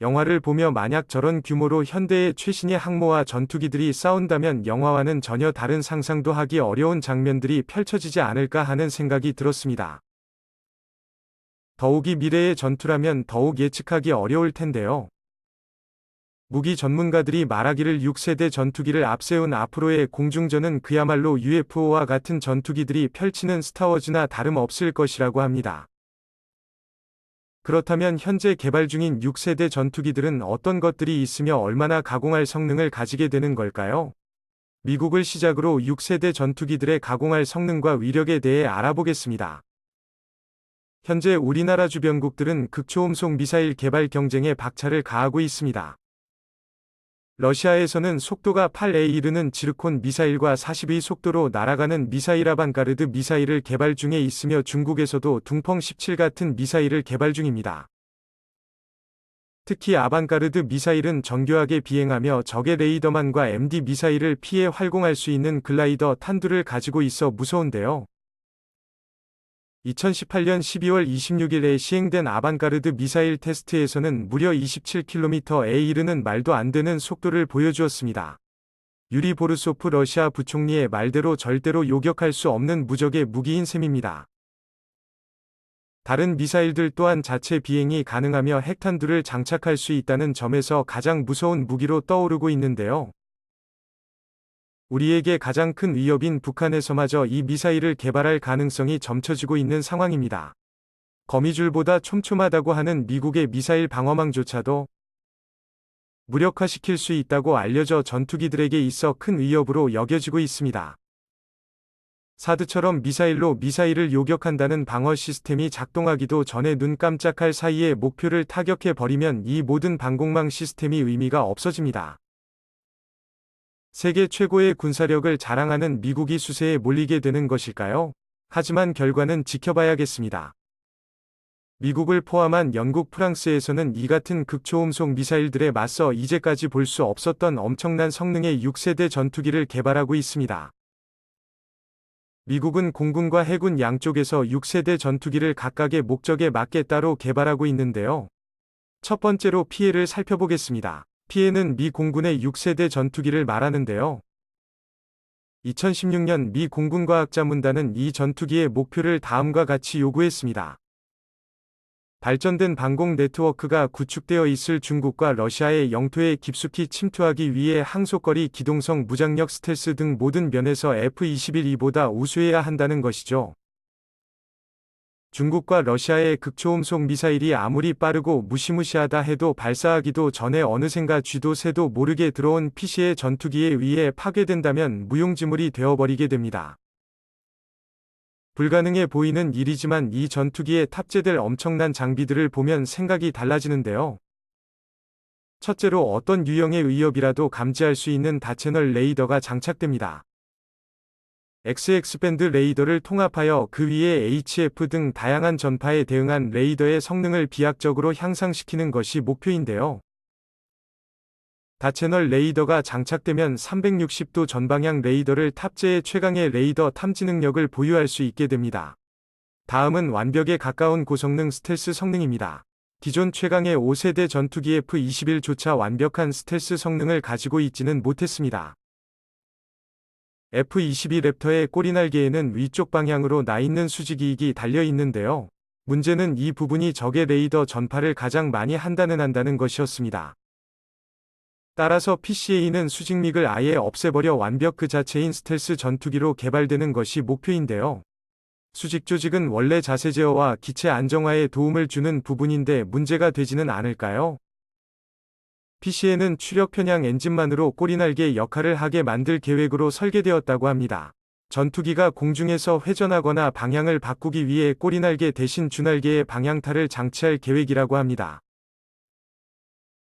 영화를 보며 만약 저런 규모로 현대의 최신의 항모와 전투기들이 싸운다면 영화와는 전혀 다른 상상도 하기 어려운 장면들이 펼쳐지지 않을까 하는 생각이 들었습니다. 더욱이 미래의 전투라면 더욱 예측하기 어려울 텐데요. 무기 전문가들이 말하기를 6세대 전투기를 앞세운 앞으로의 공중전은 그야말로 UFO와 같은 전투기들이 펼치는 스타워즈나 다름없을 것이라고 합니다. 그렇다면 현재 개발 중인 6세대 전투기들은 어떤 것들이 있으며 얼마나 가공할 성능을 가지게 되는 걸까요? 미국을 시작으로 6세대 전투기들의 가공할 성능과 위력에 대해 알아보겠습니다. 현재 우리나라 주변국들은 극초음속 미사일 개발 경쟁에 박차를 가하고 있습니다. 러시아에서는 속도가 8에 이르는 지르콘 미사일과 40의 속도로 날아가는 미사일 아방가르드 미사일을 개발 중에 있으며 중국에서도 둥펑 17 같은 미사일을 개발 중입니다. 특히 아방가르드 미사일은 정교하게 비행하며 적의 레이더만과 MD 미사일을 피해 활공할 수 있는 글라이더 탄두를 가지고 있어 무서운데요. 2018년 12월 26일에 시행된 아방가르드 미사일 테스트에서는 무려 27km에 이르는 말도 안 되는 속도를 보여주었습니다. 유리 보르소프 러시아 부총리의 말대로 절대로 요격할 수 없는 무적의 무기인 셈입니다. 다른 미사일들 또한 자체 비행이 가능하며 핵탄두를 장착할 수 있다는 점에서 가장 무서운 무기로 떠오르고 있는데요. 우리에게 가장 큰 위협인 북한에서마저 이 미사일을 개발할 가능성이 점쳐지고 있는 상황입니다. 거미줄보다 촘촘하다고 하는 미국의 미사일 방어망조차도 무력화시킬 수 있다고 알려져 전투기들에게 있어 큰 위협으로 여겨지고 있습니다. 사드처럼 미사일로 미사일을 요격한다는 방어 시스템이 작동하기도 전에 눈 깜짝할 사이에 목표를 타격해버리면 이 모든 방공망 시스템이 의미가 없어집니다. 세계 최고의 군사력을 자랑하는 미국이 수세에 몰리게 되는 것일까요? 하지만 결과는 지켜봐야겠습니다. 미국을 포함한 영국, 프랑스에서는 이 같은 극초음속 미사일들에 맞서 이제까지 볼 수 없었던 엄청난 성능의 6세대 전투기를 개발하고 있습니다. 미국은 공군과 해군 양쪽에서 6세대 전투기를 각각의 목적에 맞게 따로 개발하고 있는데요. 첫 번째로 피해를 살펴보겠습니다. 피해는 미 공군의 6세대 전투기를 말하는데요. 2016년 미 공군과학자문단은 이 전투기의 목표를 다음과 같이 요구했습니다. 발전된 방공 네트워크가 구축되어 있을 중국과 러시아의 영토에 깊숙이 침투하기 위해 항속거리, 기동성, 무장력, 스텔스 등 모든 면에서 F-21E보다 우수해야 한다는 것이죠. 중국과 러시아의 극초음속 미사일이 아무리 빠르고 무시무시하다 해도 발사하기도 전에 어느샌가 쥐도 새도 모르게 들어온 PC의 전투기에 의해 파괴된다면 무용지물이 되어버리게 됩니다. 불가능해 보이는 일이지만 이 전투기에 탑재될 엄청난 장비들을 보면 생각이 달라지는데요. 첫째로 어떤 유형의 위협이라도 감지할 수 있는 다채널 레이더가 장착됩니다. XX 밴드 레이더를 통합하여 그 위에 HF 등 다양한 전파에 대응한 레이더의 성능을 비약적으로 향상시키는 것이 목표인데요. 다채널 레이더가 장착되면 360도 전방향 레이더를 탑재해 최강의 레이더 탐지 능력을 보유할 수 있게 됩니다. 다음은 완벽에 가까운 고성능 스텔스 성능입니다. 기존 최강의 5세대 전투기 F-21조차 완벽한 스텔스 성능을 가지고 있지는 못했습니다. F-22 랩터의 꼬리날개에는 위쪽 방향으로 나 있는 수직이익이 달려 있는데요. 문제는 이 부분이 적의 레이더 전파를 가장 많이 한다는 것이었습니다. 따라서 PCA는 수직믹을 아예 없애버려 완벽 그 자체인 스텔스 전투기로 개발되는 것이 목표인데요. 수직 조직은 원래 자세 제어와 기체 안정화에 도움을 주는 부분인데 문제가 되지는 않을까요? PCA는 추력 편향 엔진만으로 꼬리날개 역할을 하게 만들 계획으로 설계되었다고 합니다. 전투기가 공중에서 회전하거나 방향을 바꾸기 위해 꼬리날개 대신 주날개에 방향타를 장치할 계획이라고 합니다.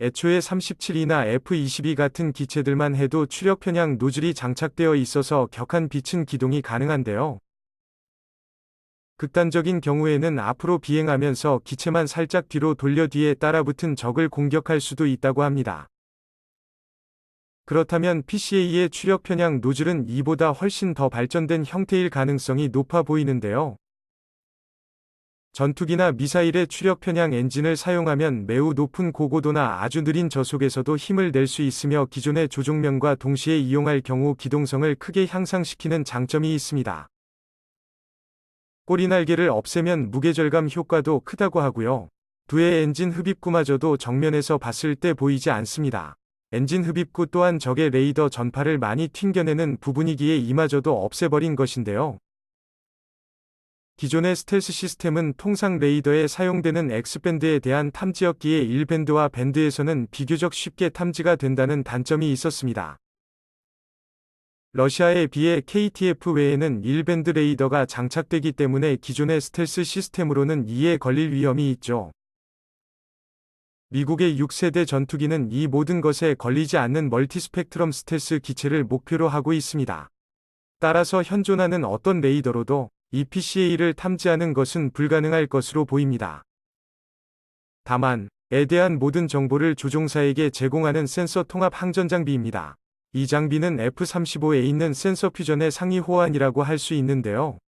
애초에 37이나 F-22 같은 기체들만 해도 추력 편향 노즐이 장착되어 있어서 격한 비층 기동이 가능한데요. 극단적인 경우에는 앞으로 비행하면서 기체만 살짝 뒤로 돌려 뒤에 따라붙은 적을 공격할 수도 있다고 합니다. 그렇다면 PCA의 추력 편향 노즐은 이보다 훨씬 더 발전된 형태일 가능성이 높아 보이는데요. 전투기나 미사일의 추력 편향 엔진을 사용하면 매우 높은 고고도나 아주 느린 저속에서도 힘을 낼 수 있으며 기존의 조종면과 동시에 이용할 경우 기동성을 크게 향상시키는 장점이 있습니다. 꼬리날개를 없애면 무게절감 효과도 크다고 하고요. 두의 엔진 흡입구마저도 정면에서 봤을 때 보이지 않습니다. 엔진 흡입구 또한 적의 레이더 전파를 많이 튕겨내는 부분이기에 이마저도 없애버린 것인데요. 기존의 스텔스 시스템은 통상 레이더에 사용되는 X밴드에 대한 탐지였기에 1밴드와 밴드에서는 비교적 쉽게 탐지가 된다는 단점이 있었습니다. 러시아에 비해 KTF 외에는 1밴드 레이더가 장착되기 때문에 기존의 스텔스 시스템으로는 이에 걸릴 위험이 있죠. 미국의 6세대 전투기는 이 모든 것에 걸리지 않는 멀티스펙트럼 스텔스 기체를 목표로 하고 있습니다. 따라서 현존하는 어떤 레이더로도 이 PCA를 탐지하는 것은 불가능할 것으로 보입니다. 다만, 에 대한 모든 정보를 조종사에게 제공하는 센서 통합 항전 장비입니다. 이 장비는 F-35에 있는 센서 퓨전의 상위 호환이라고 할 수 있는데요.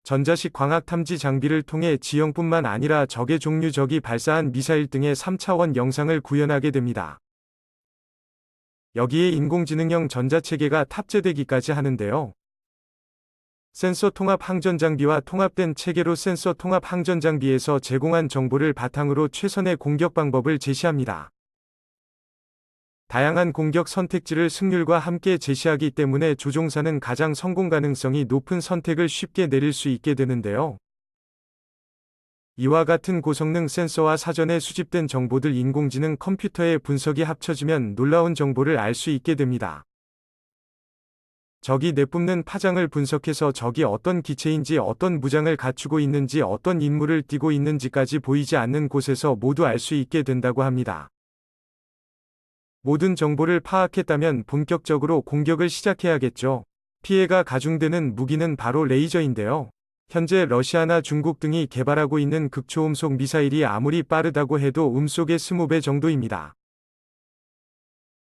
전자식 광학 탐지 장비를 통해 지형뿐만 아니라 적의 종류 적이 발사한 미사일 등의 3차원 영상을 구현하게 됩니다. 여기에 인공지능형 전자체계가 탑재되기까지 하는데요. 센서 통합 항전 장비와 통합된 체계로 센서 통합 항전 장비에서 제공한 정보를 바탕으로 최선의 공격 방법을 제시합니다. 다양한 공격 선택지를 승률과 함께 제시하기 때문에 조종사는 가장 성공 가능성이 높은 선택을 쉽게 내릴 수 있게 되는데요. 이와 같은 고성능 센서와 사전에 수집된 정보들 인공지능 컴퓨터의 분석이 합쳐지면 놀라운 정보를 알 수 있게 됩니다. 적이 내뿜는 파장을 분석해서 적이 어떤 기체인지 어떤 무장을 갖추고 있는지 어떤 임무를 띠고 있는지까지 보이지 않는 곳에서 모두 알 수 있게 된다고 합니다. 모든 정보를 파악했다면 본격적으로 공격을 시작해야겠죠. 피해가 가중되는 무기는 바로 레이저인데요. 현재 러시아나 중국 등이 개발하고 있는 극초음속 미사일이 아무리 빠르다고 해도 음속의 20배 정도입니다.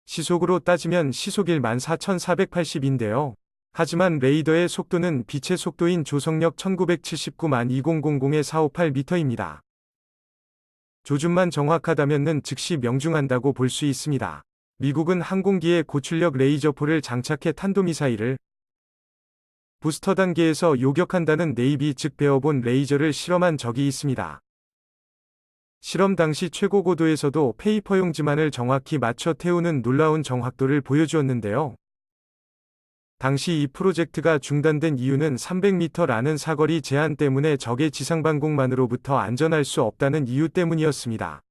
시속으로 따지면 시속 14,480인데요. 하지만 레이더의 속도는 빛의 속도인 조성력 19792000-458m입니다. 조준만 정확하다면은 즉시 명중한다고 볼 수 있습니다. 미국은 항공기에 고출력 레이저포를 장착해 탄도미사일을 부스터 단계에서 요격한다는 네이비 즉 베어본 레이저를 실험한 적이 있습니다. 실험 당시 최고 고도에서도 페이퍼용 지만을 정확히 맞춰 태우는 놀라운 정확도를 보여주었는데요. 당시 이 프로젝트가 중단된 이유는 300m라는 사거리 제한 때문에 적의 지상방공만으로부터 안전할 수 없다는 이유 때문이었습니다.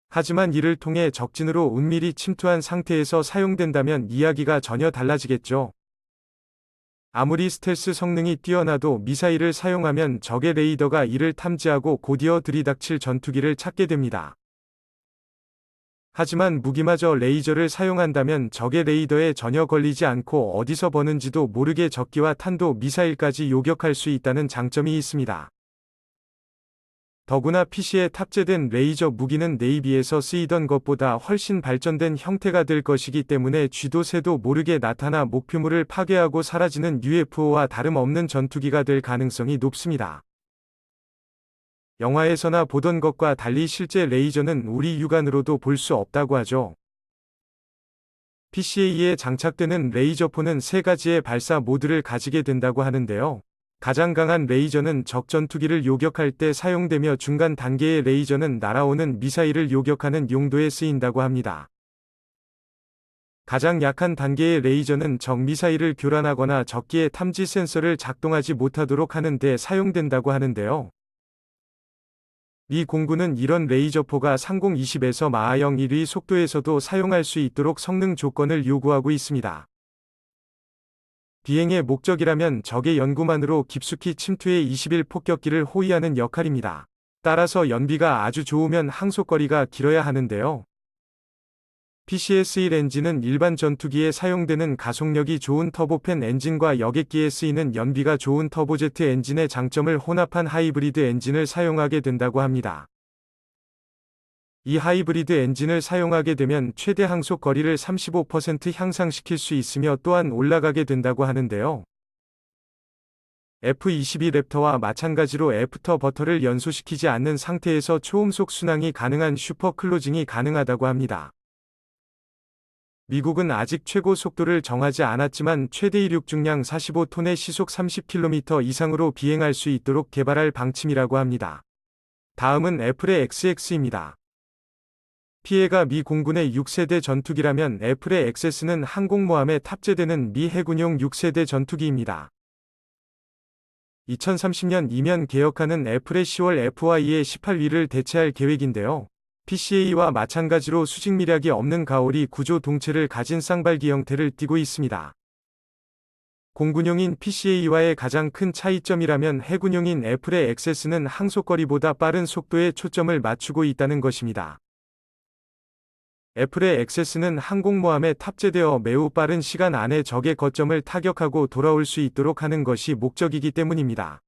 하지만 이를 통해 적진으로 은밀히 침투한 상태에서 사용된다면 이야기가 전혀 달라지겠죠. 아무리 스텔스 성능이 뛰어나도 미사일을 사용하면 적의 레이더가 이를 탐지하고 곧이어 들이닥칠 전투기를 찾게 됩니다. 하지만 무기마저 레이저를 사용한다면 적의 레이더에 전혀 걸리지 않고 어디서 버는지도 모르게 적기와 탄도 미사일까지 요격할 수 있다는 장점이 있습니다. 더구나 PC에 탑재된 레이저 무기는 네이비에서 쓰이던 것보다 훨씬 발전된 형태가 될 것이기 때문에 쥐도 새도 모르게 나타나 목표물을 파괴하고 사라지는 UFO와 다름없는 전투기가 될 가능성이 높습니다. 영화에서나 보던 것과 달리 실제 레이저는 우리 육안으로도 볼 수 없다고 하죠. PCA에 장착되는 레이저포는 3가지의 발사 모드를 가지게 된다고 하는데요. 가장 강한 레이저는 적 전투기를 요격할 때 사용되며 중간 단계의 레이저는 날아오는 미사일을 요격하는 용도에 쓰인다고 합니다. 가장 약한 단계의 레이저는 적 미사일을 교란하거나 적기의 탐지 센서를 작동하지 못하도록 하는 데 사용된다고 하는데요. 미 공군은 이런 레이저포가 상공 20에서 마하영 1의 속도에서도 사용할 수 있도록 성능 조건을 요구하고 있습니다. 비행의 목적이라면 적의 연구만으로 깊숙이 침투해 21 폭격기를 호위하는 역할입니다. 따라서 연비가 아주 좋으면 항속거리가 길어야 하는데요. PCS-1 엔진은 일반 전투기에 사용되는 가속력이 좋은 터보팬 엔진과 여객기에 쓰이는 연비가 좋은 터보제트 엔진의 장점을 혼합한 하이브리드 엔진을 사용하게 된다고 합니다. 이 하이브리드 엔진을 사용하게 되면 최대 항속 거리를 35% 향상시킬 수 있으며 또한 올라가게 된다고 하는데요. F-22 랩터와 마찬가지로 애프터 버터를 연소시키지 않는 상태에서 초음속 순항이 가능한 슈퍼 클로징이 가능하다고 합니다. 미국은 아직 최고 속도를 정하지 않았지만 최대 이륙 중량 45톤의 시속 30km 이상으로 비행할 수 있도록 개발할 방침이라고 합니다. 다음은 애플의 XX입니다. 피해가 미 공군의 6세대 전투기라면 애플의 XS는 항공모함에 탑재되는 미 해군용 6세대 전투기입니다. 2030년 이면 개혁하는 애플의 10월 FY의 18위를 대체할 계획인데요. PCA와 마찬가지로 수직 미략이 없는 가오리 구조 동체를 가진 쌍발기 형태를 띠고 있습니다. 공군용인 PCA와의 가장 큰 차이점이라면 해군용인 애플의 XS는 항속거리보다 빠른 속도에 초점을 맞추고 있다는 것입니다. 애플의 XS는 항공모함에 탑재되어 매우 빠른 시간 안에 적의 거점을 타격하고 돌아올 수 있도록 하는 것이 목적이기 때문입니다.